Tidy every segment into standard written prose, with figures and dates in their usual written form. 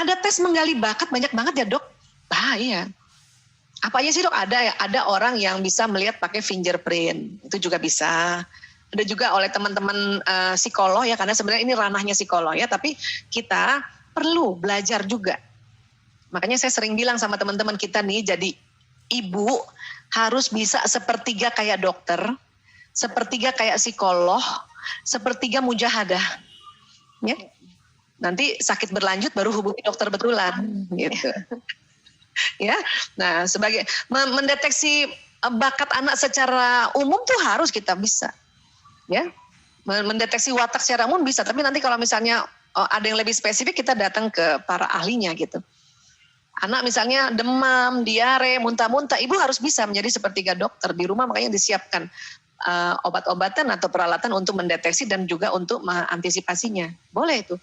Ada tes menggali bakat banyak banget ya dok. Iya. Apa aja sih dok? Ada orang yang bisa melihat pakai fingerprint, itu juga bisa. Ada juga oleh teman-teman psikolog ya, karena sebenarnya ini ranahnya psikolog ya, tapi kita perlu belajar juga. Makanya saya sering bilang sama teman-teman kita nih, jadi ibu harus bisa sepertiga kayak dokter, sepertiga kayak psikolog, sepertiga mujahadah. Ya. Nanti sakit berlanjut baru hubungi dokter betulan gitu. Ya. Nah, sebagai mendeteksi bakat anak secara umum tuh harus kita bisa. Ya. Mendeteksi watak secara umum bisa, tapi nanti kalau misalnya ada yang lebih spesifik kita datang ke para ahlinya gitu. Anak misalnya demam, diare, muntah-muntah, ibu harus bisa menjadi sepertiga dokter di rumah, makanya disiapkan obat-obatan atau peralatan untuk mendeteksi dan juga untuk mengantisipasinya. Boleh itu.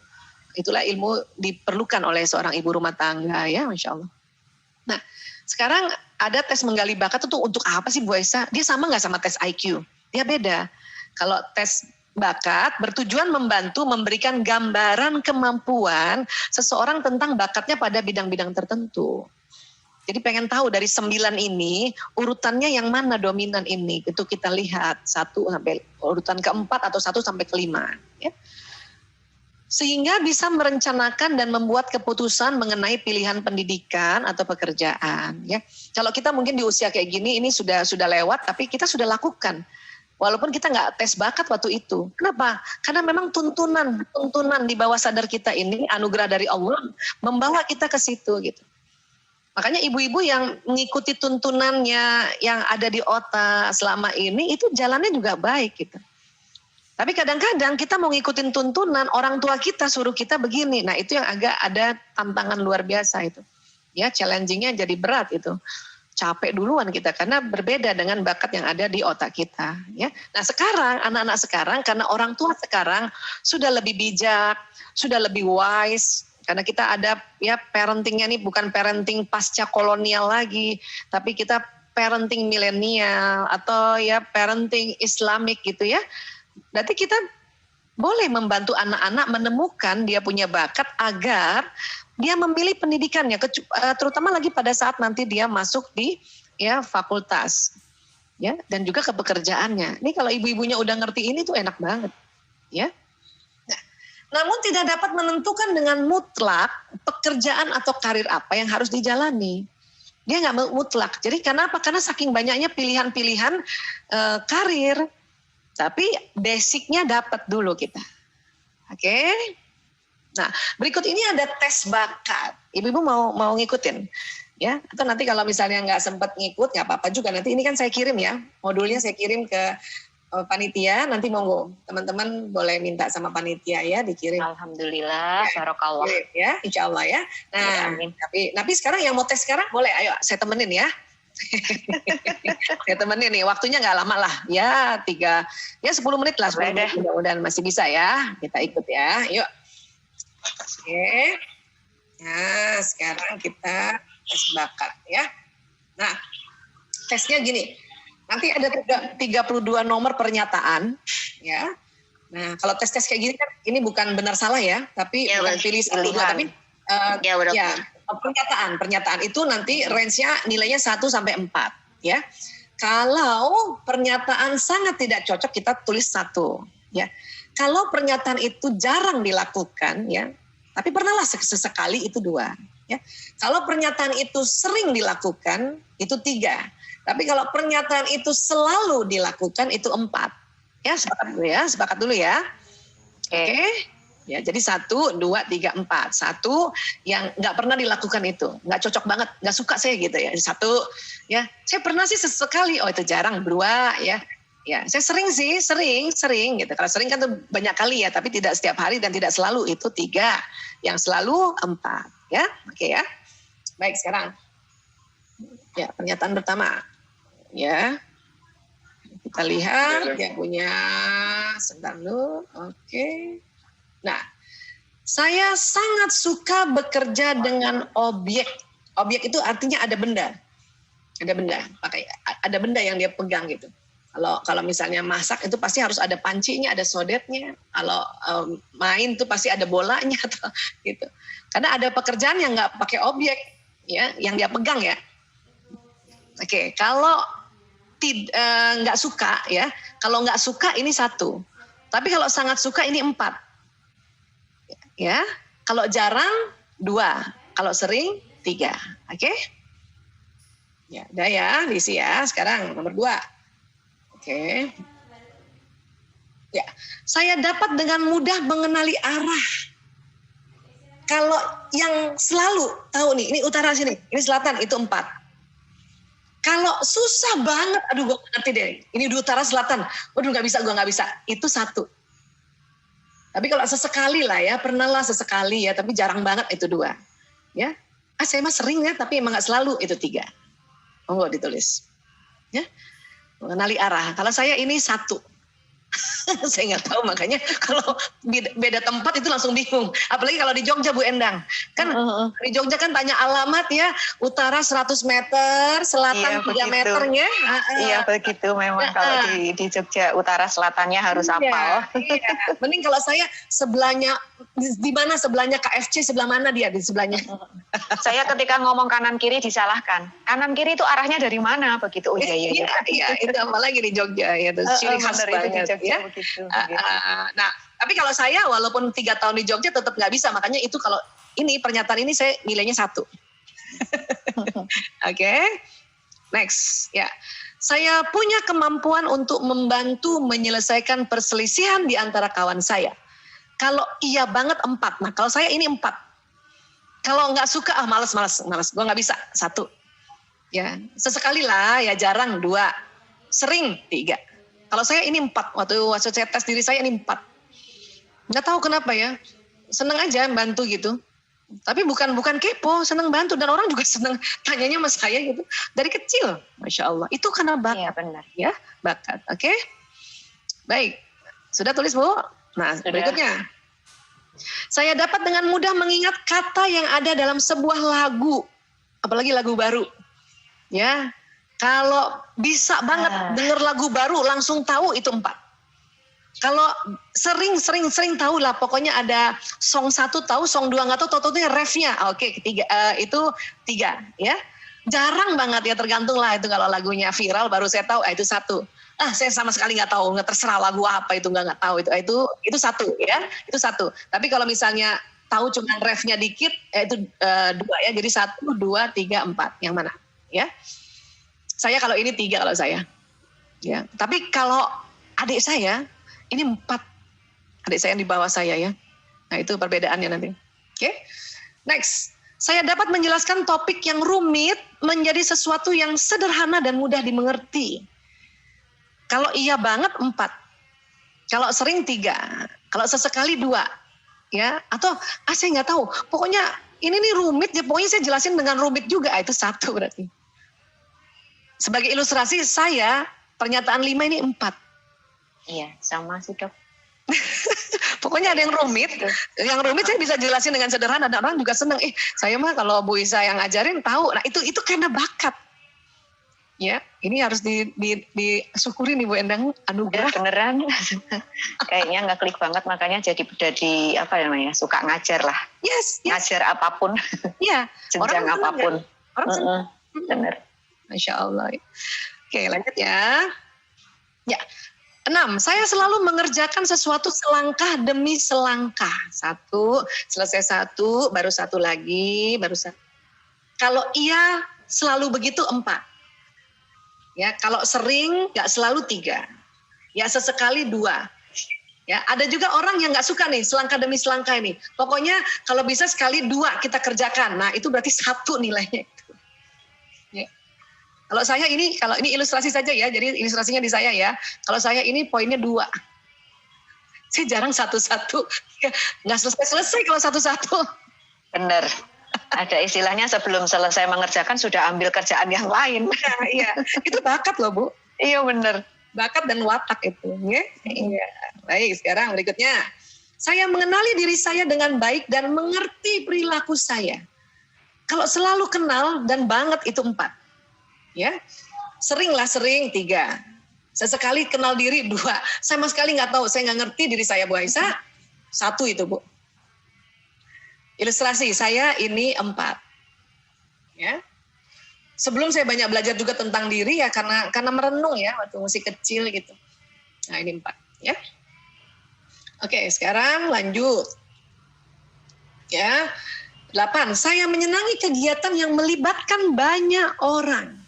Itulah ilmu diperlukan oleh seorang ibu rumah tangga ya, Masya Allah. Nah, sekarang ada tes menggali bakat itu untuk apa sih Bu Aisyah? Dia sama nggak sama tes IQ? Dia beda. Kalau tes bakat bertujuan membantu memberikan gambaran kemampuan seseorang tentang bakatnya pada bidang-bidang tertentu. Jadi pengen tahu dari 9 ini urutannya yang mana dominan ini, itu kita lihat 1 sampai urutan keempat atau 1 sampai ke-5 ya. Sehingga bisa merencanakan dan membuat keputusan mengenai pilihan pendidikan atau pekerjaan ya. Kalau kita mungkin di usia kayak gini ini sudah lewat, tapi kita sudah lakukan. Walaupun kita nggak tes bakat waktu itu. Kenapa? Karena memang tuntunan di bawah sadar kita ini, anugerah dari Allah, membawa kita ke situ gitu. Makanya ibu-ibu yang mengikuti tuntunannya yang ada di otak selama ini, itu jalannya juga baik gitu. Tapi kadang-kadang kita mau ngikutin tuntunan, orang tua kita suruh kita begini. Nah itu yang agak ada tantangan luar biasa itu. Ya, challenging-nya jadi berat itu. Capek duluan kita karena berbeda dengan bakat yang ada di otak kita ya. Nah sekarang anak-anak sekarang karena orang tua sekarang sudah lebih bijak, sudah lebih wise karena kita ada ya parentingnya nih bukan parenting pasca kolonial lagi, tapi kita parenting milenial atau ya parenting Islamik gitu ya. Berarti kita boleh membantu anak-anak menemukan dia punya bakat agar dia memilih pendidikannya, terutama lagi pada saat nanti dia masuk di ya fakultas, ya dan juga ke pekerjaannya. Ini kalau ibu-ibunya udah ngerti ini tuh enak banget, ya. Nah, namun tidak dapat menentukan dengan mutlak pekerjaan atau karir apa yang harus dijalani. Dia nggak mutlak. Jadi kenapa? Karena saking banyaknya pilihan-pilihan karir, tapi basicnya dapat dulu kita, oke? Nah, berikut ini ada tes bakat. Ibu-ibu mau ngikutin, ya? Atau nanti kalau misalnya nggak sempat ngikut, nggak apa-apa juga. Nanti ini kan saya kirim ya, modulnya saya kirim ke panitia. Nanti monggo teman-teman boleh minta sama panitia ya dikirim. Alhamdulillah, barokallah. Ya, insya Allah ya. Nah, ya, tapi sekarang yang mau tes sekarang boleh, ayo saya temenin ya. Saya temenin nih, waktunya nggak lama lah, ya 10 menit lah, 10 menit mudah-mudahan masih bisa ya. Kita ikut ya, yuk. Oke, nah sekarang kita tes bakat ya. Nah tesnya gini, nanti ada 32 nomor pernyataan ya. Nah kalau tes kayak gini kan ini bukan benar salah ya, tapi ya, bukan pilih satu dua, tapi ya, pernyataan itu nanti range-nya nilainya 1 sampai 4 ya. Kalau pernyataan sangat tidak cocok kita tulis 1 ya. Kalau pernyataan itu jarang dilakukan ya, tapi pernahlah sesekali itu 2 ya. Kalau pernyataan itu sering dilakukan itu 3. Tapi kalau pernyataan itu selalu dilakukan itu 4. Ya, sepakat dulu ya. Oke. Ya, jadi 1, 2, 3, 4. 1 yang nggak pernah dilakukan itu, nggak cocok banget, nggak suka saya gitu ya. 1 ya, saya pernah sih sesekali, oh itu jarang. 2 ya. Ya, saya sering gitu. Kalau sering kan tuh banyak kali ya, tapi tidak setiap hari dan tidak selalu. Itu 3, yang selalu 4. Ya, oke ya. Baik, sekarang. Ya, pernyataan pertama. Ya, kita lihat yang punya. Sebentar dulu. Oke. Nah, saya sangat suka bekerja dengan objek. Objek itu artinya ada benda. Ada benda yang dia pegang gitu. Kalau misalnya masak itu pasti harus ada pancinya, ada sodetnya. Kalau main tuh pasti ada bolanya atau gitu. Karena ada pekerjaan yang nggak pakai objek, ya, yang dia pegang ya. Oke, kalau nggak suka ya, kalau nggak suka ini 1. Tapi kalau sangat suka ini 4. Ya, kalau jarang 2, kalau sering 3. Oke? Ya, udah ya, diisi ya. Sekarang nomor 2. Oke. Ya, saya dapat dengan mudah mengenali arah. Kalau yang selalu tahu nih, ini utara sini, ini selatan, itu 4. Kalau susah banget, aduh gue ngerti deh, ini di utara selatan, waduh gue nggak bisa, itu 1. Tapi kalau sesekali lah ya, pernah lah sesekali ya, tapi jarang banget itu 2. Ya, saya mah sering ya, tapi emang nggak selalu, itu 3. Monggo ditulis. Ya. Mengenali arah. Kalau saya ini 1. Saya nggak tahu, makanya kalau beda tempat itu langsung bingung. Apalagi kalau di Jogja, Bu Endang. Kan di Jogja kan tanya alamat ya, utara 100 meter, selatan 3 meternya. Iya begitu memang kalau di Jogja utara selatannya harus hafal. Iya. Mending kalau saya sebelahnya, di mana sebelahnya KFC, sebelah mana dia di sebelahnya. Saya ketika ngomong kanan kiri disalahkan. Kanan kiri itu arahnya dari mana begitu? Oh iya. Iya, itu apalagi di Jogja ya, itu ciri khas banget ya. Nah, tapi kalau saya walaupun 3 tahun di Jogja tetap nggak bisa, makanya itu kalau ini pernyataan ini saya nilainya 1. Oke. Next, ya. Saya punya kemampuan untuk membantu menyelesaikan perselisihan di antara kawan saya. Kalau iya banget 4. Nah, kalau saya ini 4. Kalau nggak suka, malas. Gue nggak bisa, 1. Ya, sesekali lah, ya jarang 2. Sering 3. Kalau saya ini 4. Waktu saya tes diri saya ini 4. Nggak tahu kenapa ya. Seneng aja bantu gitu. Tapi bukan kepo, seneng bantu. Dan orang juga seneng tanyanya sama saya gitu. Dari kecil, Masya Allah. Itu karena bakat. Iya benar. Ya, bakat. Oke. Baik. Sudah tulis, Bu? Nah, sudah. Berikutnya. Saya dapat dengan mudah mengingat kata yang ada dalam sebuah lagu. Apalagi lagu baru. Ya. Kalau bisa banget denger lagu baru langsung tahu itu 4. Kalau sering tahu lah, pokoknya ada song 1 tahu, song 2 nggak tahu, tahu-tahunya refnya. Oke, ketiga itu 3 ya. Jarang banget ya, tergantung lah itu kalau lagunya viral baru saya tahu itu 1. Saya sama sekali nggak tahu, nggak terserah lagu apa itu nggak tahu itu 1 ya, itu 1. Tapi kalau misalnya tahu cuma refnya dikit, itu 2 ya. Jadi 1, 2, 3, 4 yang mana ya? Saya kalau ini 3 kalau saya. Ya. Tapi kalau adik saya, ini 4. Adik saya yang di bawah saya ya. Nah itu perbedaannya nanti. Oke. Next. Saya dapat menjelaskan topik yang rumit menjadi sesuatu yang sederhana dan mudah dimengerti. Kalau iya banget 4. Kalau sering 3. Kalau sesekali 2. Ya. Atau saya nggak tahu. Pokoknya ini nih rumit ya. Pokoknya saya jelasin dengan rumit juga. Itu 1 berarti. Sebagai ilustrasi saya, pernyataan 5 ini 4. Iya, sama sih Dok. Pokoknya ada yang rumit. Yang rumit saya bisa jelasin dengan sederhana. Dan orang juga senang. Saya mah kalau Bu Isa yang ngajarin tahu. Nah itu karena bakat. Ya, ini harus disyukuri nih Bu Endang, anugerah. Beneran. Kayaknya nggak klik banget, makanya jadi apa namanya, suka ngajar lah. Yes. Ngajar apapun. Iya. Jenjang apapun. Orang senang. Bener. Masya Allah. Oke, lanjut ya. Ya, 6. Saya selalu mengerjakan sesuatu selangkah demi selangkah. 1, selesai 1, baru 1 lagi, baru 1. Kalau iya selalu begitu 4. Ya, kalau sering nggak selalu 3. Ya, sesekali 2. Ya, ada juga orang yang nggak suka nih selangkah demi selangkah ini. Pokoknya kalau bisa sekali 2 kita kerjakan. Nah, itu berarti 1 nilainya. Ya. Kalau ini ilustrasi saja ya, jadi ilustrasinya di saya ya. Kalau saya ini poinnya 2. Saya jarang 1-1. Nggak selesai kalau 1-1. Bener. Ada istilahnya sebelum selesai mengerjakan sudah ambil kerjaan yang lain. Iya, itu bakat loh Bu. Iya bener. Bakat dan watak itu. Ya? Iya. Baik, sekarang berikutnya. Saya mengenali diri saya dengan baik dan mengerti perilaku saya. Kalau selalu kenal dan banget itu 4. Ya, sering 3. Sesekali kenal diri 2. Sama sekali nggak tahu, saya nggak ngerti diri saya Bu Aisyah. 1 itu Bu. Ilustrasi saya ini 4. Ya. Sebelum saya banyak belajar juga tentang diri ya karena merenung ya waktu masih kecil gitu. Nah ini 4 ya. Oke sekarang lanjut. Ya. 8. Saya menyenangi kegiatan yang melibatkan banyak orang.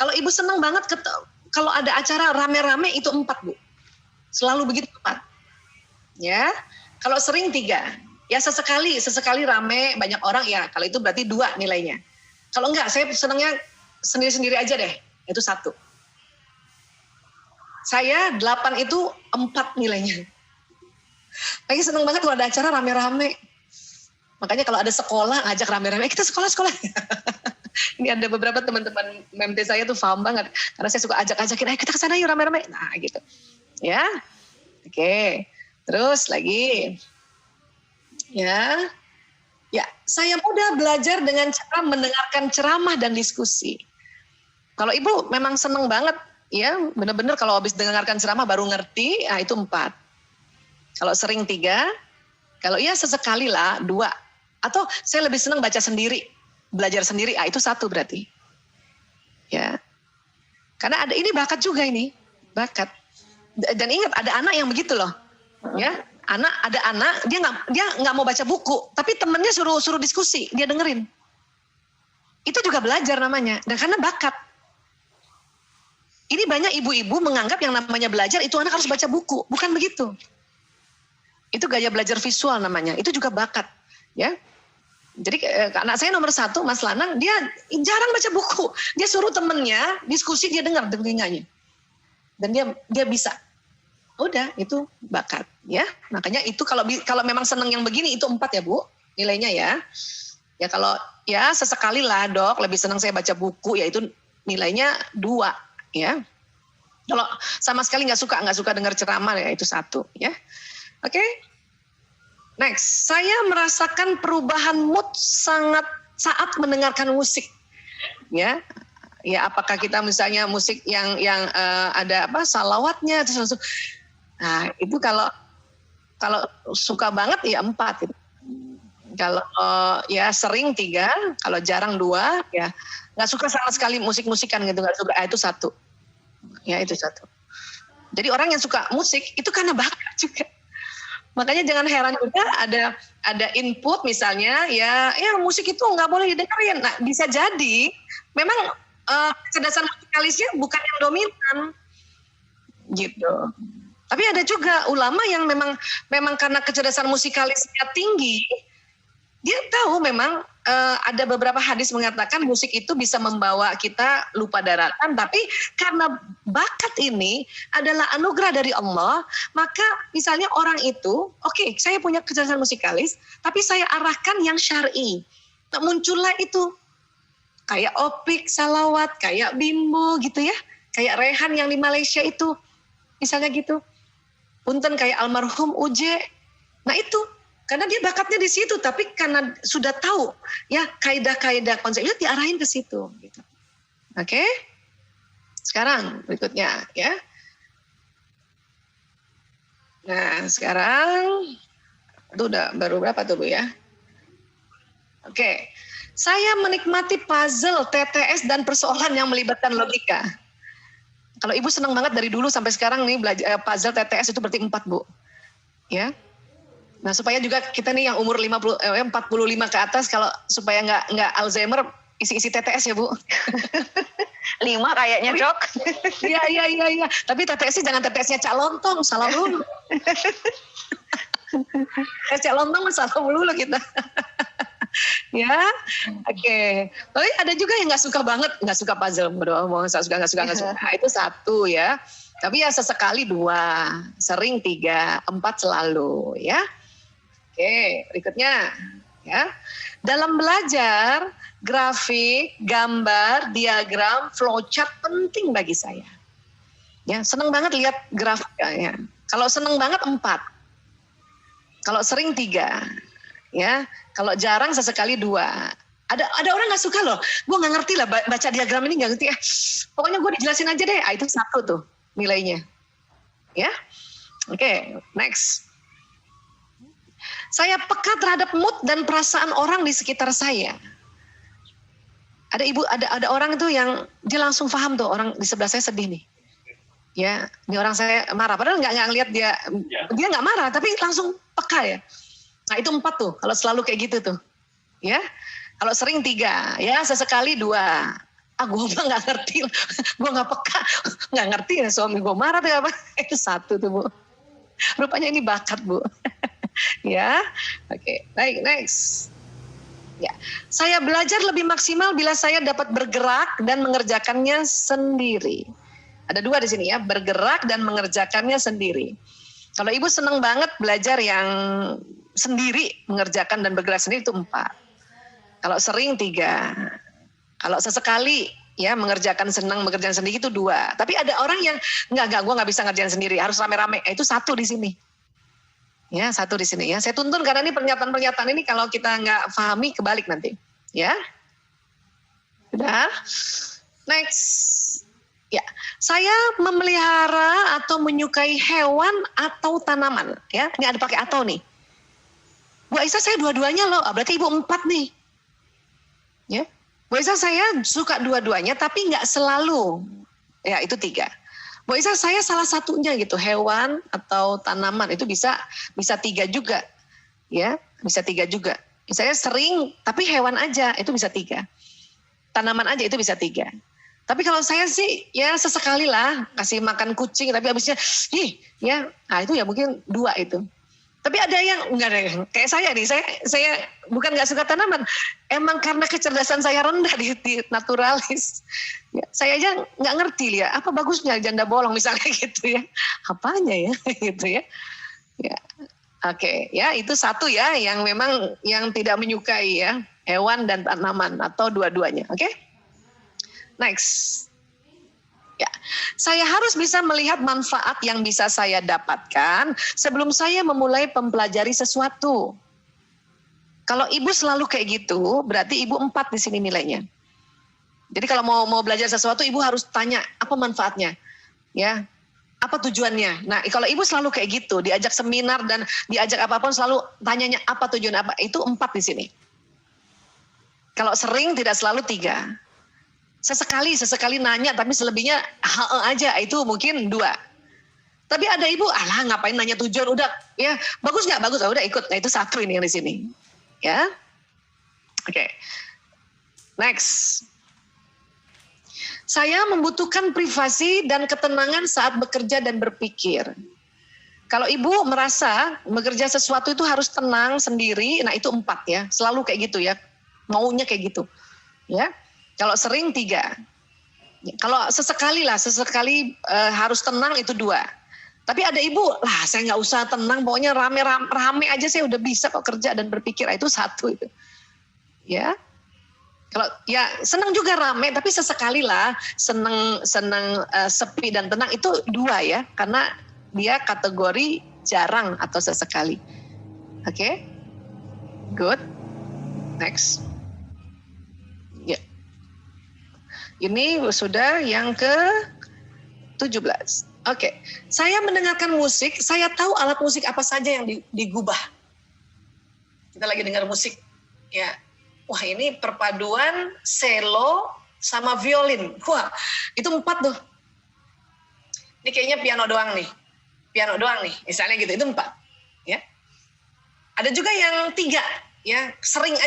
Kalau ibu senang banget kalau ada acara rame-rame itu 4 Bu. Selalu begitu 4. Ya. Kalau sering 3. Ya sesekali rame banyak orang ya kalau itu berarti 2 nilainya. Kalau enggak saya senangnya sendiri-sendiri aja deh. Itu 1. Saya 8 itu 4 nilainya. Lagi senang banget kalau ada acara rame-rame. Makanya kalau ada sekolah ngajak rame-rame, kita sekolah-sekolah. Ini ada beberapa teman-teman MT saya tuh paham banget. Karena saya suka ajak-ajakin, ayo kita ke sana yuk rame-rame. Nah gitu. Ya. Oke. Terus lagi. Ya. Ya, saya mudah belajar dengan cara mendengarkan ceramah dan diskusi. Kalau ibu memang seneng banget, ya benar-benar kalau habis dengarkan ceramah baru ngerti, nah itu 4. Kalau sering 3, kalau ya sesekali lah 2. Atau saya lebih senang baca sendiri, belajar sendiri, itu 1 berarti. Ya. Karena ini bakat juga ini, bakat. Dan ingat ada anak yang begitu loh. Ya, ada anak dia nggak mau baca buku, tapi temennya suruh diskusi, dia dengerin. Itu juga belajar namanya, dan karena bakat. Ini banyak ibu-ibu menganggap yang namanya belajar itu anak harus baca buku, bukan begitu. Itu gaya belajar visual namanya, itu juga bakat, ya. Jadi anak saya nomor 1, Mas Lanang, dia jarang baca buku. Dia suruh temennya diskusi, dia dengar telinganya. Dan dia bisa. Udah, itu bakat. Ya, makanya itu kalau memang seneng yang begini, itu 4 ya Bu, nilainya ya. Ya kalau ya sesekali lah Dok, lebih senang saya baca buku, ya itu nilainya 2. Ya. Kalau sama sekali nggak suka dengar ceramah, ya itu 1. Ya. Oke. Next, saya merasakan perubahan mood saat mendengarkan musik, ya, apakah kita misalnya musik yang ada salawatnya, terus langsung, nah itu kalau suka banget ya 4, gitu. Kalau ya sering 3, kalau jarang 2, ya nggak suka sama sekali musik-musikan gitu, nggak suka, itu 1, ya itu 1. Jadi orang yang suka musik itu karena bakat juga. Makanya jangan heran juga ada input misalnya ya musik itu nggak boleh didengerin. Nah bisa jadi memang kecerdasan musikalisnya bukan yang dominan gitu. Tapi ada juga ulama yang memang karena kecerdasan musikalisnya tinggi, dia tahu memang ada beberapa hadis mengatakan musik itu bisa membawa kita lupa daratan, tapi karena bakat ini adalah anugerah dari Allah, maka misalnya orang itu, oke, saya punya kecerdasan musikalis, tapi saya arahkan yang syar'i. Nah, muncullah itu kayak Opik, Salawat, kayak Bimbo gitu ya, kayak Rehan yang di Malaysia itu, misalnya gitu. Punten kayak almarhum Uje. Nah itu karena dia bakatnya di situ, tapi karena sudah tahu ya kaidah-kaidah konsepnya diarahin ke situ. Gitu. Oke, sekarang berikutnya ya. Nah sekarang itu udah baru berapa tuh Bu ya? Oke, saya menikmati puzzle, TTS dan persoalan yang melibatkan logika. Kalau Ibu senang banget dari dulu sampai sekarang nih belajar puzzle TTS itu berarti 4 Bu, ya. Nah supaya juga kita nih yang umur 45 ke atas, kalau supaya nggak Alzheimer, isi-isi TTS ya Bu. 5 kayaknya Dok. Iya. Tapi TTS-nya jangan TTS-nya Cak Lontong, salah dulu. Cak Lontong salah dulu kita. Ya, oke. Tapi ada juga yang nggak suka puzzle, nggak suka. Nah, itu 1 ya. Tapi ya sesekali 2, sering 3, 4 selalu ya. Oke, berikutnya ya. Dalam belajar, grafik, gambar, diagram, flowchart penting bagi saya. Ya, seneng banget lihat grafiknya. Kalau seneng banget 4. Kalau sering 3. Ya, kalau jarang sesekali 2. Ada orang nggak suka loh. Gue nggak ngerti lah baca diagram ini, nggak ngerti ya. Pokoknya gue dijelasin aja deh. Itu 1 tuh. nilainya. Ya, oke, next. Saya peka terhadap mood dan perasaan orang di sekitar saya. Ada orang itu yang dia langsung paham tuh orang di sebelah saya sedih nih. Ya, ini orang saya marah. Padahal nggak ngelihat dia nggak marah, tapi langsung peka ya. Nah itu 4 tuh, kalau selalu kayak gitu tuh. Ya, kalau sering 3, ya sesekali 2. Gue mah nggak ngerti, gue nggak peka, nggak ngerti ya suami gue marah tuh apa. Itu 1 tuh Bu. Rupanya ini bakat Bu. Ya, oke, baik, next. Ya, saya belajar lebih maksimal bila saya dapat bergerak dan mengerjakannya sendiri. Ada 2 di sini ya, bergerak dan mengerjakannya sendiri. Kalau ibu senang banget belajar yang sendiri, mengerjakan dan bergerak sendiri itu 4. Kalau sering 3. Kalau sesekali ya mengerjakan mengerjakan sendiri itu 2. Tapi ada orang yang enggak, gue nggak bisa ngerjain sendiri, harus rame-rame. Itu 1 di sini. Ya, 1 di sini ya. Saya tuntun karena ini pernyataan-pernyataan ini kalau kita nggak pahami kebalik nanti. Ya, sudah. Next. Ya, saya memelihara atau menyukai hewan atau tanaman. Ya, ini ada pakai atau nih. Bu Aisyah saya dua-duanya loh. Berarti ibu 4 nih. Ya, Bu Aisyah saya suka dua-duanya, tapi nggak selalu. Ya, itu 3. Bu Aisyah saya salah satunya gitu, hewan atau tanaman itu bisa 3 juga, ya bisa 3 juga. Misalnya sering, tapi hewan aja itu bisa 3, tanaman aja itu bisa 3. Tapi kalau saya sih ya sesekali lah kasih makan kucing, tapi habisnya, ya, nah itu ya mungkin 2 itu. Tapi ada yang enggak ada, kayak saya nih, saya bukan nggak suka tanaman, emang karena kecerdasan saya rendah di naturalis. Ya, saya aja nggak ngerti ya, apa bagusnya janda bolong misalnya gitu ya, apanya ya gitu ya. Ya, oke, ya itu 1 ya yang memang yang tidak menyukai ya hewan dan tanaman atau dua-duanya. Oke, next. Ya, saya harus bisa melihat manfaat yang bisa saya dapatkan sebelum saya memulai mempelajari sesuatu. Kalau ibu selalu kayak gitu, berarti ibu 4 di sini nilainya. Jadi kalau mau belajar sesuatu, ibu harus tanya apa manfaatnya, ya, apa tujuannya. Nah, kalau ibu selalu kayak gitu, diajak seminar dan diajak apapun selalu tanyanya apa tujuan apa, itu 4 di sini. Kalau sering tidak selalu 3. Sesekali nanya, tapi selebihnya aja, itu mungkin 2. Tapi ada ibu, alah ngapain nanya tujuan, udah ya bagus nggak bagus, udah ikut. Nah itu 1 ini yang di sini, ya. Oke, next. Saya membutuhkan privasi dan ketenangan saat bekerja dan berpikir. Kalau ibu merasa bekerja sesuatu itu harus tenang sendiri, nah itu 4 ya, selalu kayak gitu ya, maunya kayak gitu, ya. Kalau sering 3. Kalau sesekali harus tenang itu 2. Tapi ada ibu, lah saya nggak usah tenang, pokoknya rame aja saya udah bisa kok kerja dan berpikir. Itu 1 itu. Ya. Kalau ya senang juga rame, tapi sesekali lah senang sepi dan tenang itu 2 ya, karena dia kategori jarang atau sesekali. Oke. Good. Next. Ya. Ini sudah yang ke-17. Oke, saya mendengarkan musik, saya tahu alat musik apa saja yang digubah. Kita lagi dengar musik, ya. Wah ini perpaduan cello sama violin. Wah itu 4 tuh. Ini kayaknya piano doang nih, misalnya gitu, itu 4. Ya. Ada juga yang 3, ya sering.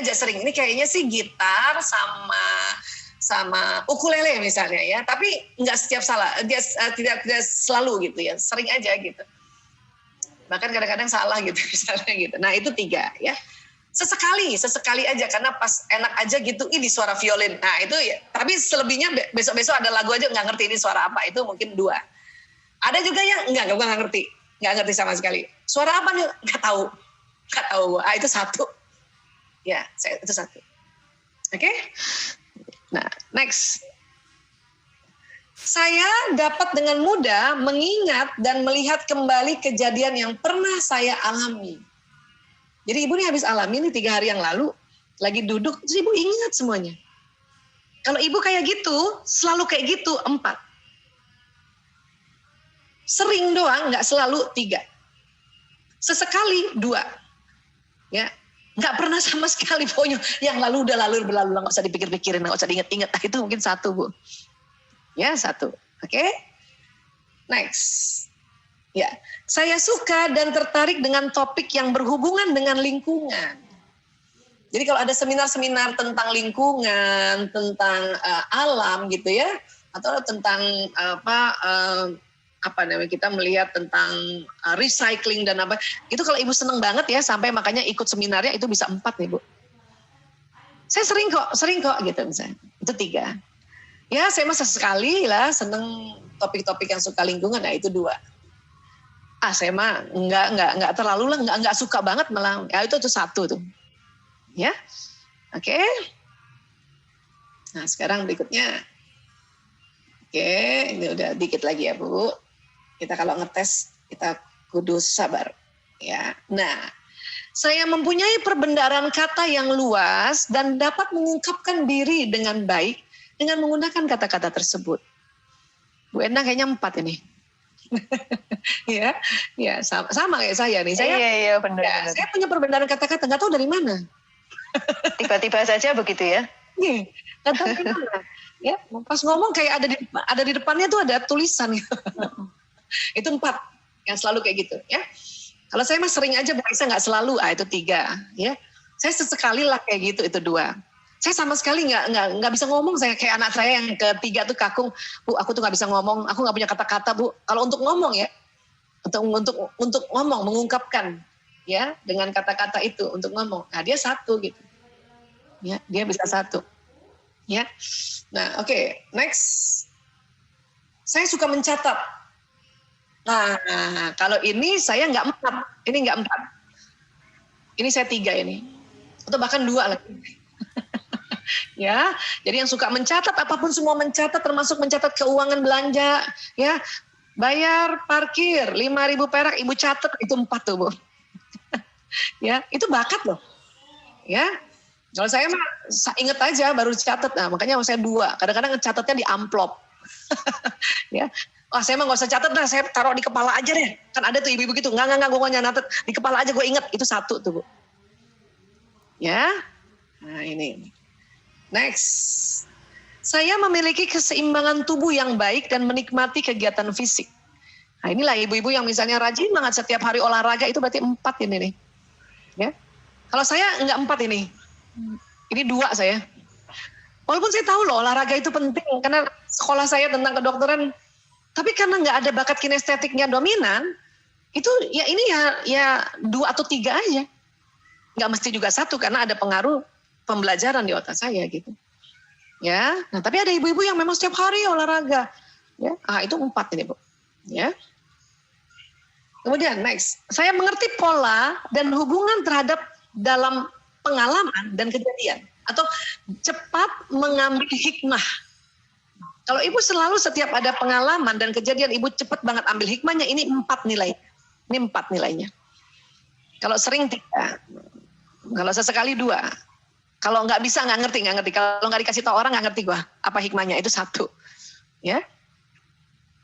Ini kayaknya sih gitar sama ukulele misalnya ya, tapi nggak setiap salah, dia tidak selalu gitu ya, sering aja gitu. Bahkan kadang-kadang salah gitu misalnya gitu. Nah itu 3 ya. Sesekali aja karena pas enak aja gitu, ini suara violin. Nah itu ya, tapi selebihnya besok-besok ada lagu aja nggak ngerti ini suara apa, itu mungkin 2. Ada juga yang nggak ngerti sama sekali. Suara apa nih? Nggak tahu. Ah itu 1. Ya, itu 1. Oke. Nah, next. Saya dapat dengan mudah mengingat dan melihat kembali kejadian yang pernah saya alami. Jadi ibu nih habis alami nih 3 hari yang lalu, lagi duduk, terus ibu ingat semuanya. Kalau ibu kayak gitu, selalu kayak gitu, 4. Sering doang, nggak selalu 3. Sesekali 2. Ya, nggak pernah sama sekali pokoknya. Yang lalu udah berlalu, nggak usah dipikir-pikirin, nggak usah diinget-inget. Nah, itu mungkin 1, Bu. Ya, 1. Oke. Next. Ya, saya suka dan tertarik dengan topik yang berhubungan dengan lingkungan. Jadi kalau ada seminar-seminar tentang lingkungan, tentang alam gitu ya, atau tentang apa namanya, kita melihat tentang recycling dan apa, itu kalau Ibu seneng banget ya, sampai makanya ikut seminarnya itu bisa 4 nih Bu. Saya sering kok gitu misalnya. Itu 3. Ya saya masa sekali lah seneng topik-topik yang suka lingkungan, nah itu 2. Saya mah nggak terlalu lah, nggak suka banget malah. Ya itu 1 tuh. Ya, oke. Nah sekarang berikutnya. Oke, ini udah dikit lagi ya Bu. Kita kalau ngetes kita kudu sabar. Ya, nah saya mempunyai perbendaharaan kata yang luas dan dapat mengungkapkan diri dengan baik dengan menggunakan kata-kata tersebut. Bu Ena kayaknya 4 ini. ya sama kayak saya nih. Iya benar. Saya punya perbendaharaan kata-kata, nggak tahu dari mana. Tiba-tiba saja begitu ya? Iya, nggak tahu dari mana. Ya, pas ngomong kayak ada di depannya tuh ada tulisan. Itu 4 yang selalu kayak gitu. Ya, kalau saya mah sering aja, Bu Aisyah nggak selalu. Itu 3. Ya, saya sesekali lah kayak gitu. Itu 2. Saya sama sekali nggak bisa ngomong. Saya kayak anak saya yang ketiga tuh kakung, Bu, aku tuh nggak bisa ngomong, aku nggak punya kata-kata Bu. Kalau untuk ngomong ya, untuk ngomong, mengungkapkan ya dengan kata-kata itu untuk ngomong. Nah dia 1 gitu, ya dia bisa 1. Ya, nah oke, next. Saya suka mencatat. Nah kalau ini saya nggak 4, ini nggak 4. Ini saya 3 ini, atau bahkan 2 lagi. Ya, jadi yang suka mencatat, apapun semua mencatat, termasuk mencatat keuangan belanja, ya, bayar parkir 5.000 perak, Ibu catat, itu 4 tuh Bu. Ya, itu bakat loh. Ya, kalau saya mah inget aja baru catat, nah makanya saya 2, kadang-kadang catatnya di amplop. Ya, saya mah nggak usah catat dah, saya taruh di kepala aja deh. Kan ada tuh ibu-ibu gitu, nggak gue nggak nyatet, di kepala aja gue inget, itu 1 tuh Bu. Ya, nah ini. Next, saya memiliki keseimbangan tubuh yang baik dan menikmati kegiatan fisik. Nah inilah ibu-ibu yang misalnya rajin banget setiap hari olahraga, itu berarti 4 ini nih. Ya, kalau saya enggak 4 ini 2 saya. Walaupun saya tahu loh olahraga itu penting, karena sekolah saya tentang kedokteran, tapi karena nggak ada bakat kinestetiknya dominan, itu ya ini ya 2 atau 3 aja. Nggak mesti juga 1 karena ada pengaruh pembelajaran di otak saya gitu. Ya, nah tapi ada ibu-ibu yang memang setiap hari olahraga. Ya, itu 4 ini Bu. Ya. Kemudian next, saya mengerti pola dan hubungan terhadap dalam pengalaman dan kejadian, atau cepat mengambil hikmah. Kalau ibu selalu setiap ada pengalaman dan kejadian ibu cepat banget ambil hikmahnya, ini 4 nilai. Ini 4 nilainya. Kalau sering 3, kalau sesekali 2. Kalau nggak bisa nggak ngerti. Kalau nggak dikasih tahu orang nggak ngerti gua apa hikmahnya, itu 1. Ya,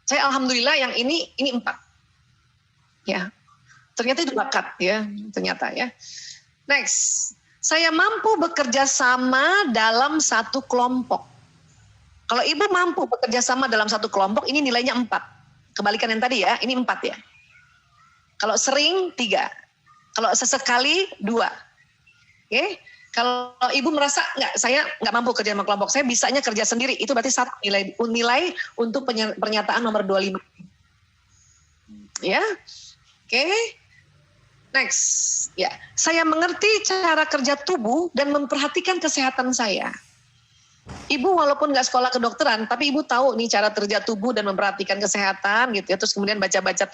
saya alhamdulillah yang ini 4. Ya, ternyata itu bakat ya, ternyata ya. Next, saya mampu bekerja sama dalam satu kelompok. Kalau ibu mampu bekerja sama dalam satu kelompok, ini nilainya 4. Kebalikan yang tadi ya, ini 4 ya. Kalau sering 3, kalau sesekali 2. Oke. Kalau ibu merasa saya nggak mampu kerja sama kelompok, saya bisanya kerja sendiri, itu berarti 1 nilai untuk pernyataan nomor 25. Ya, oke. Next, ya, saya mengerti cara kerja tubuh dan memperhatikan kesehatan saya. Ibu walaupun nggak sekolah kedokteran, tapi ibu tahu nih cara kerja tubuh dan memperhatikan kesehatan gitu ya. Terus kemudian baca-baca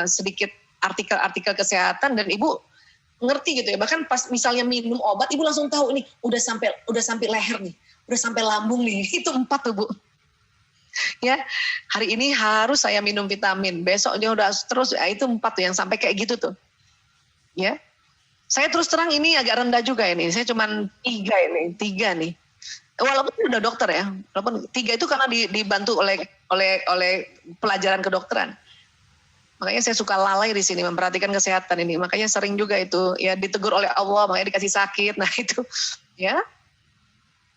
sedikit artikel-artikel kesehatan, dan ibu ngerti gitu ya. Bahkan pas misalnya minum obat, ibu langsung tahu ini udah sampai leher nih, udah sampai lambung nih. Itu 4 tuh Bu. Ya, hari ini harus saya minum vitamin, besok dia udah terus, ya itu 4 tuh yang sampai kayak gitu tuh. Ya, saya terus terang ini agak rendah juga ini. Saya cuman 3 nih. Walaupun udah dokter ya, walaupun 3 itu karena dibantu oleh oleh pelajaran kedokteran. Makanya saya suka lalai di sini memperhatikan kesehatan ini. Makanya sering juga itu ya ditegur oleh Allah, makanya dikasih sakit. Nah itu ya.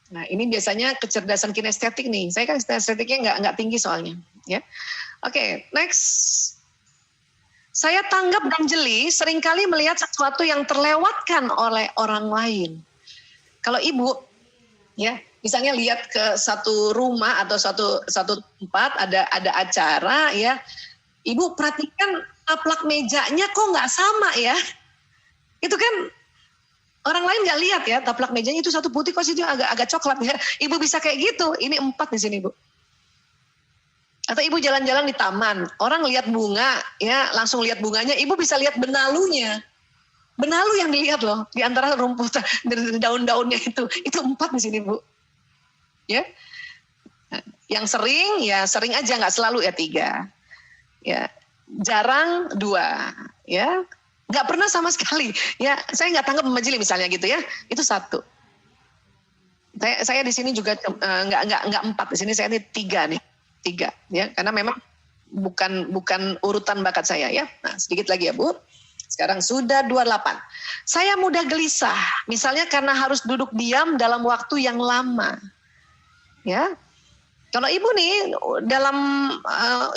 Nah ini biasanya kecerdasan kinestetik nih. Saya kan kinestetiknya nggak tinggi soalnya. Ya. Oke, next. Saya tanggap dan jeli seringkali melihat sesuatu yang terlewatkan oleh orang lain. Kalau ibu, ya misalnya lihat ke satu rumah atau satu tempat ada acara ya. Ibu perhatikan taplak mejanya kok nggak sama ya. Itu kan orang lain nggak lihat ya, taplak mejanya itu satu putih kok situ agak coklat ya. Ibu bisa kayak gitu, ini 4 di sini Bu. Atau ibu jalan-jalan di taman, orang lihat bunga ya langsung lihat bunganya, ibu bisa lihat benalunya. Benalu yang dilihat loh, di antara rumput, daun-daunnya itu 4 di sini Bu. Ya, yang sering ya sering aja, nggak selalu ya 3. Ya, jarang 2, ya, nggak pernah sama sekali, ya, saya nggak tanggap memajili misalnya gitu ya, itu 1. Saya di sini juga nggak 4, di sini saya ini 3 nih, 3, ya, karena memang bukan urutan bakat saya ya. Nah, sedikit lagi ya Bu. Sekarang sudah 28. Saya mudah gelisah, misalnya karena harus duduk diam dalam waktu yang lama, ya. Kalau ibu nih dalam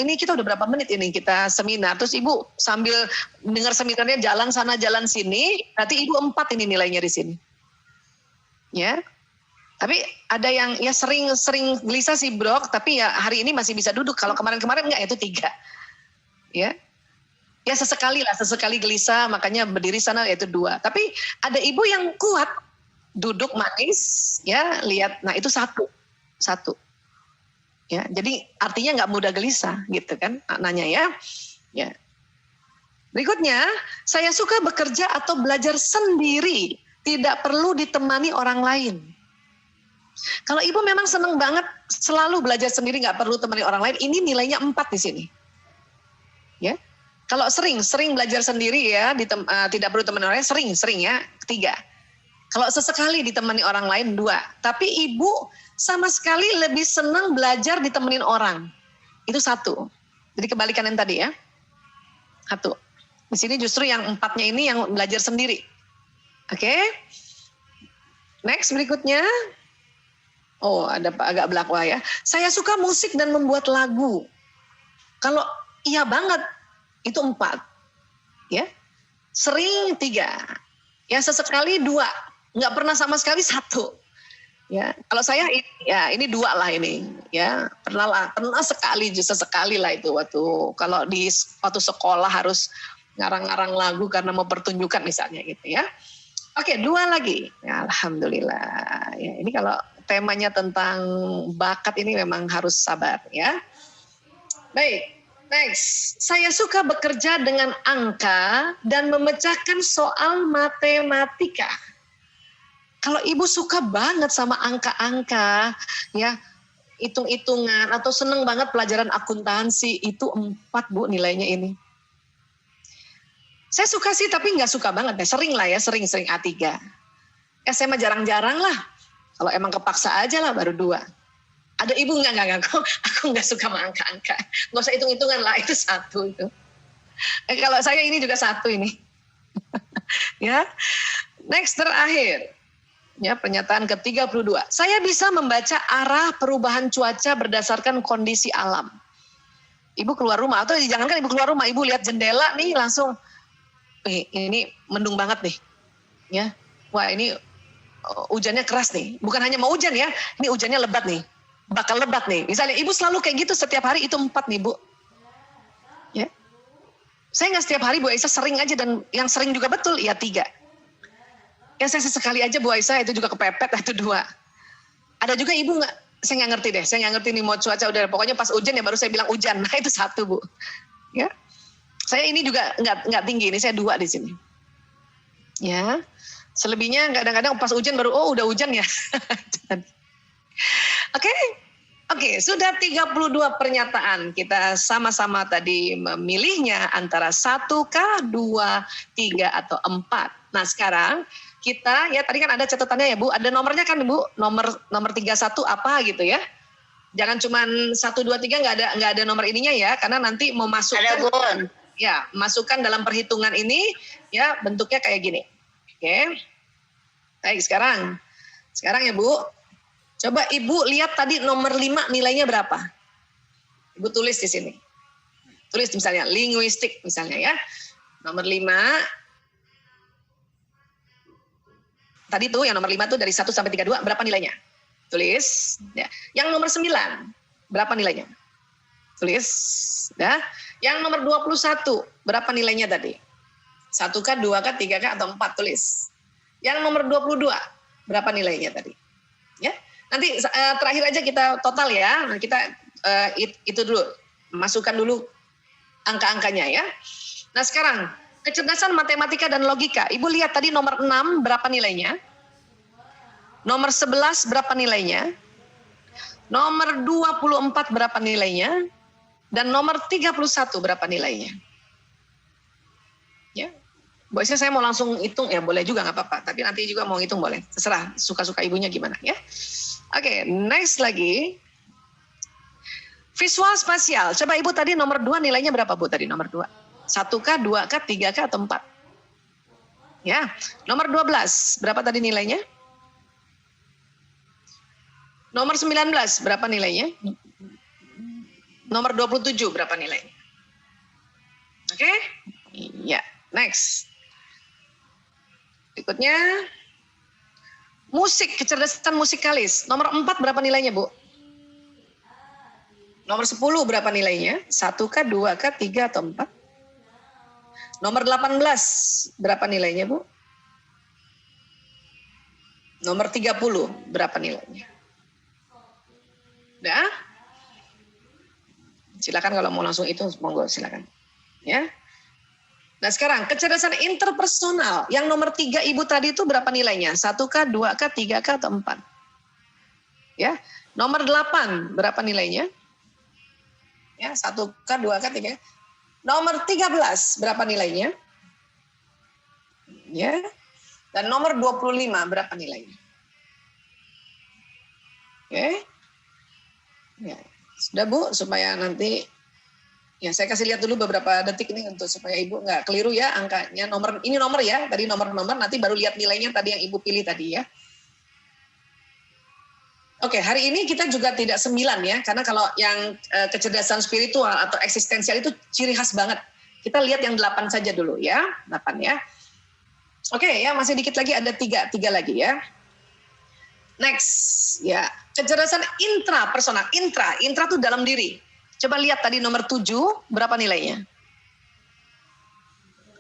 ini kita udah berapa menit ini kita seminar, terus ibu sambil dengar seminarnya jalan sana jalan sini, berarti ibu 4 ini nilainya di sini, ya. Tapi ada yang ya sering gelisah sih Brok, tapi ya hari ini masih bisa duduk. Kalau kemarin enggak, itu 3, ya. Ya sesekali gelisah, makanya berdiri sana yaitu 2. Tapi ada ibu yang kuat, duduk manis, ya lihat, nah itu 1. Ya, jadi artinya nggak mudah gelisah gitu kan maknanya ya. Ya. Berikutnya, saya suka bekerja atau belajar sendiri, tidak perlu ditemani orang lain. Kalau ibu memang senang banget selalu belajar sendiri, nggak perlu temani orang lain, ini nilainya 4 di sini. Ya. Kalau sering belajar sendiri ya, tidak perlu temani orang lain, sering ya 3. Kalau sesekali ditemani orang lain 2. Tapi ibu sama sekali lebih senang belajar ditemenin orang. Itu 1. Jadi kebalikan yang tadi ya. 1. Di sini justru yang 4-nya ini yang belajar sendiri. Oke. Next berikutnya. Oh, ada agak belakang ya. Saya suka musik dan membuat lagu. Kalau iya banget, itu 4. Ya. Sering 3. Ya sesekali 2. Nggak pernah sama sekali 1. Ya, kalau saya ini 2 lah ini, ya pernah sekali, justru sekali lah itu waktu sekolah harus ngarang-ngarang lagu karena mau pertunjukan misalnya gitu ya. Oke, 2 lagi, ya, alhamdulillah. Ya, ini kalau temanya tentang bakat ini memang harus sabar ya. Baik, next. Saya suka bekerja dengan angka dan memecahkan soal matematika. Kalau ibu suka banget sama angka-angka, ya hitung-hitungan atau seneng banget pelajaran akuntansi, itu 4 Bu nilainya ini. Saya suka sih tapi nggak suka banget, sering lah ya, sering A3. SMA jarang-jarang lah, kalau emang kepaksa aja lah baru 2. Ada ibu nggak, aku nggak suka sama angka-angka, nggak usah hitung-hitungan lah, itu 1 itu. Kalau saya ini juga 1 ini. Ya, next terakhir. Ya, pernyataan ke-32. Saya bisa membaca arah perubahan cuaca berdasarkan kondisi alam. Ibu keluar rumah, atau jangankan ibu keluar rumah, ibu lihat jendela nih langsung, ini mendung banget nih. Ya, wah ini hujannya keras nih. Bukan hanya mau hujan ya, ini hujannya lebat nih. Bakal lebat nih. Misalnya ibu selalu kayak gitu setiap hari, itu 4 nih Bu. Ya. Saya nggak setiap hari Bu Aisyah, sering aja, dan yang sering juga betul, ya 3. Ya saya sesekali aja Bu Aisyah, itu juga kepepet, itu 2. Ada juga ibu saya nggak ngerti deh, saya nggak ngerti nih mau cuaca udah, pokoknya pas hujan ya baru saya bilang hujan, nah itu 1 Bu. Ya, saya ini juga nggak tinggi, ini saya 2 di sini. Ya, selebihnya kadang-kadang pas hujan baru udah hujan ya. Oke, sudah 32 pernyataan, kita sama-sama tadi memilihnya antara 1kah, 2, 3 atau 4. Nah sekarang kita ya tadi kan ada catatannya ya Bu, ada nomornya kan Bu, nomor 31 apa gitu ya. Jangan cuman 1, 2, 3 nggak ada nomor ininya ya, karena nanti mau masukkan. Ada Bun. Ya, masukkan dalam perhitungan ini ya bentuknya kayak gini. Oke. Baik, sekarang ya Bu. Coba Ibu lihat tadi nomor 5 nilainya berapa? Ibu tulis di sini. Tulis misalnya linguistik misalnya ya. Nomor 5. Tadi tuh yang nomor 5 tuh dari 1 sampai 32 berapa nilainya? Tulis. Ya. Yang nomor 9 berapa nilainya? Tulis. Ya. Yang nomor 21 berapa nilainya tadi? 1K, 2K, 3K atau 4 tulis. Yang nomor 22 berapa nilainya tadi? Ya. Nanti terakhir aja kita total ya. Nah, kita itu dulu. Masukkan dulu angka-angkanya ya. Nah, sekarang kecerdasan matematika dan logika. Ibu lihat tadi nomor 6 berapa nilainya? Nomor 11 berapa nilainya? Nomor 24 berapa nilainya? Dan nomor 31 berapa nilainya? Ya. Biasanya saya mau langsung hitung, ya boleh juga nggak apa-apa. Tapi nanti juga mau hitung boleh. Terserah, suka-suka ibunya gimana ya. Oke, next lagi. Visual spasial. Coba Ibu tadi nomor 2 nilainya berapa Bu tadi nomor 2? 1K, 2K, 3K atau 4? Ya, nomor 12 berapa tadi nilainya? Nomor 19 berapa nilainya? Nomor 27 berapa nilainya? Oke? Iya, next. Berikutnya musik, kecerdasan musikalis. Nomor 4 berapa nilainya, Bu? Nomor 10 berapa nilainya? 1K, 2K, 3 atau 4? Nomor 18 berapa nilainya, Bu? Nomor 30 berapa nilainya? Udah? Silakan kalau mau langsung itu, monggo silakan. Ya. Nah sekarang kecerdasan interpersonal. Yang nomor 3 Ibu tadi itu berapa nilainya? 1K, 2K, 3K atau 4? Ya. Nomor 8 berapa nilainya? Ya, 1K, 2K, 3K. Nomor 13 berapa nilainya? Ya. Dan nomor 25 berapa nilainya? Oke. Ya. Sudah Bu, supaya nanti ya saya kasih lihat dulu beberapa detik ini untuk supaya Ibu nggak keliru ya angkanya. Ini nomor ya, tadi nomor nanti baru lihat nilainya tadi yang Ibu pilih tadi ya. Oke, hari ini kita juga tidak 9 ya, karena kalau yang kecerdasan spiritual atau eksistensial itu ciri khas banget. Kita lihat yang 8 saja dulu ya, 8 ya. Oke ya, masih dikit lagi ada 3 lagi ya. Next, ya kecerdasan intrapersonal. Intra itu dalam diri. Coba lihat tadi nomor 7 berapa nilainya?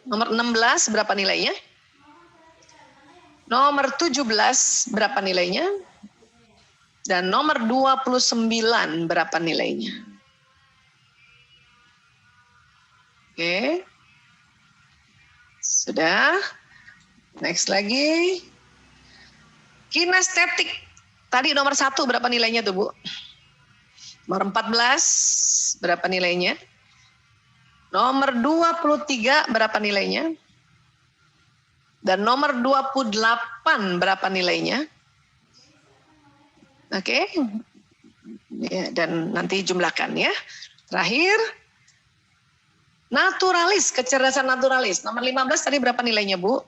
Nomor 16 berapa nilainya? Nomor 17 berapa nilainya? Dan nomor 29 berapa nilainya? Oke. Sudah. Next lagi. Kinestetik. Tadi nomor 1 berapa nilainya tuh Bu? Nomor 14 berapa nilainya? Nomor 23 berapa nilainya? Dan nomor 28 berapa nilainya? Oke. Ya, dan nanti jumlahkan ya. Terakhir. Naturalis, kecerdasan naturalis. Nomor 15 tadi berapa nilainya Bu?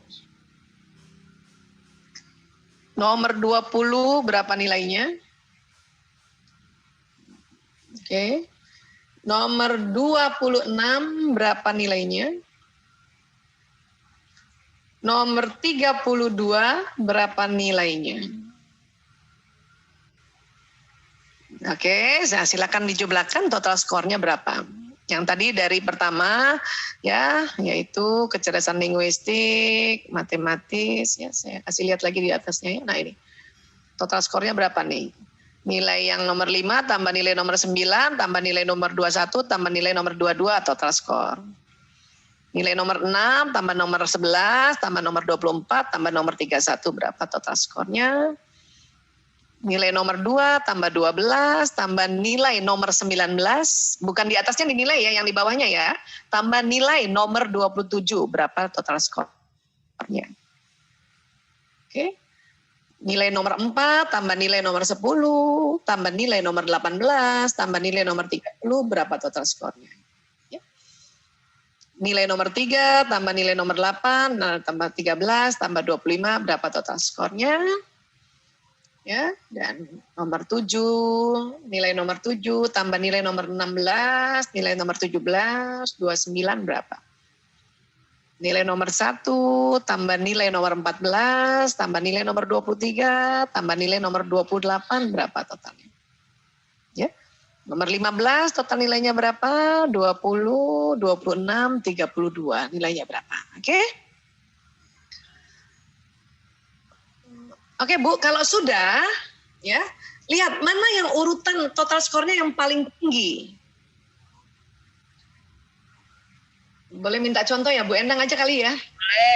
Nomor 20 berapa nilainya? Oke. Nomor 26 berapa nilainya? Nomor 32 berapa nilainya? Oke, nah silakan dijumlahkan total skornya berapa. Yang tadi dari pertama ya, yaitu kecerdasan linguistik, matematis, ya saya kasih lihat lagi di atasnya ya. Nah ini, total skornya berapa nih? Nilai yang nomor 5 tambah nilai nomor 9, tambah nilai nomor 21, tambah nilai nomor 22, total skor. Nilai nomor 6, tambah nomor 11, tambah nomor 24, tambah nomor 31, berapa total skornya? Nilai nomor 2 tambah 12 tambah nilai nomor 19, bukan di atasnya dinilai ya, yang di bawahnya ya, tambah nilai nomor 27, berapa total skornya. Oke. Nilai nomor 4 tambah nilai nomor 10 tambah nilai nomor 18 tambah nilai nomor 30 berapa total skornya? Ya. Nilai nomor 3 tambah nilai nomor 8 tambah 13 tambah 25 berapa total skornya? Ya, dan nomor 7, nilai nomor 7 tambah nilai nomor 16, nilai nomor 17, 29 berapa? Nilai nomor 1 tambah nilai nomor 14 tambah nilai nomor 23 tambah nilai nomor 28 berapa totalnya? Ya. Nomor 15 total nilainya berapa? 20, 26, 32 nilainya berapa? Oke? Oke Bu, kalau sudah ya, lihat mana yang urutan total skornya yang paling tinggi. Boleh minta contoh ya, Bu Endang aja kali ya? Boleh.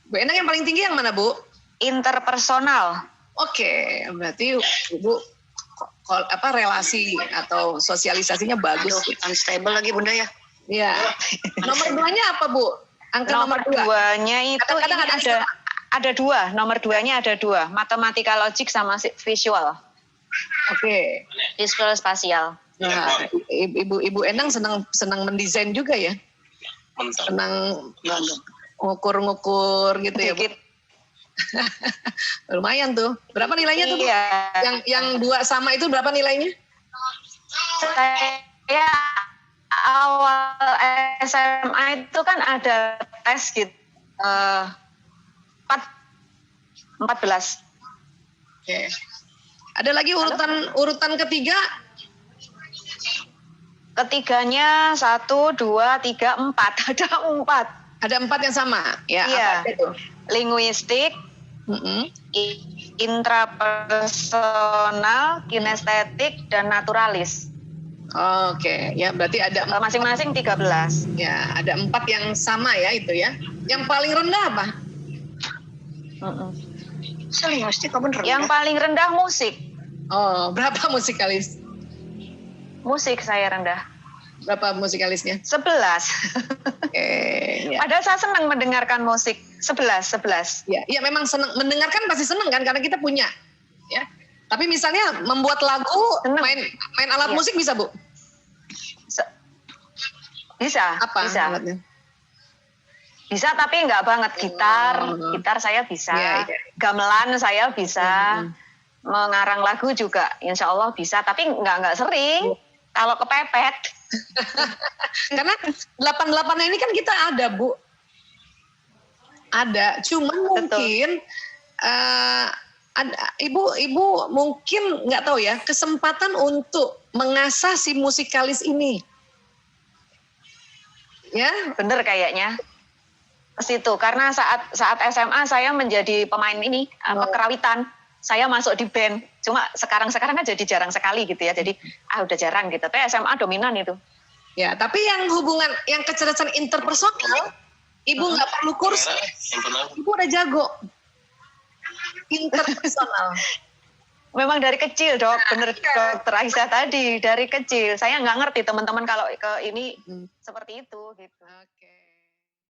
Bu Endang yang paling tinggi yang mana, Bu? Interpersonal. Oke, berarti Bu relasi atau sosialisasinya bagus. Unstable lagi Bunda ya? Iya. Nomor 2-nya apa, Bu? Angka nomor 2. Nomor 2-nya itu Kadang-kadang ada 2. Nomor 2-nya ada 2. Matematika logik sama visual. Oke. Visual spasial. Nah, Ibu Endang senang mendesain juga ya? Senang ngukur-ngukur gitu ya, Bu? Lumayan tuh. Berapa nilainya tuh, Bu? Iya. Yang 2 sama itu berapa nilainya? Saya awal SMA itu kan ada tes gitu. 14. Oke. Ada lagi urutan ketiga? Ketiganya 1, 2, 3, 4. Ada 4. Ada 4 yang sama, ya? Iya. Apa itu? Linguistik, intrapersonal, kinestetik, dan naturalis. Oke, ya berarti ada masing-masing 13. Ya, ada 4 yang sama ya itu ya. Yang paling rendah apa? Linguistik apa rendah? Yang paling rendah musik. Oh, berapa musikalis? Musik saya rendah. Berapa musikalisnya? 11. Oke. Ya. Padahal saya senang mendengarkan musik. 11. Ya, memang senang mendengarkan, pasti senang kan karena kita punya. Ya. Tapi misalnya membuat lagu, main alat musik bisa, Bu? Bisa. Apa bisa. alatnya? Bisa tapi nggak banget. Gitar saya bisa. Ya. Gamelan saya bisa. Mengarang lagu juga insya Allah bisa, tapi nggak sering. Kalau kepepet. Karena 88 ini kan kita ada, Bu. Ada, cuman mungkin ibu mungkin nggak tahu ya, kesempatan untuk mengasah si musikalis ini. Ya, bener kayaknya. Situ karena saat SMA saya menjadi pemain ini kerawitan. Saya masuk di band, cuma sekarang kan jadi jarang sekali gitu ya. Jadi udah jarang gitu. Tapi SMA dominan itu. Ya, tapi yang hubungan, yang kecerdasan interpersonal, ibu nggak perlu kursus. Ibu udah jago. Interpersonal. Memang dari kecil, Dok. Bener Dokter Aisyah tadi, dari kecil. Saya nggak ngerti teman-teman kalau ke ini seperti itu gitu. Oke.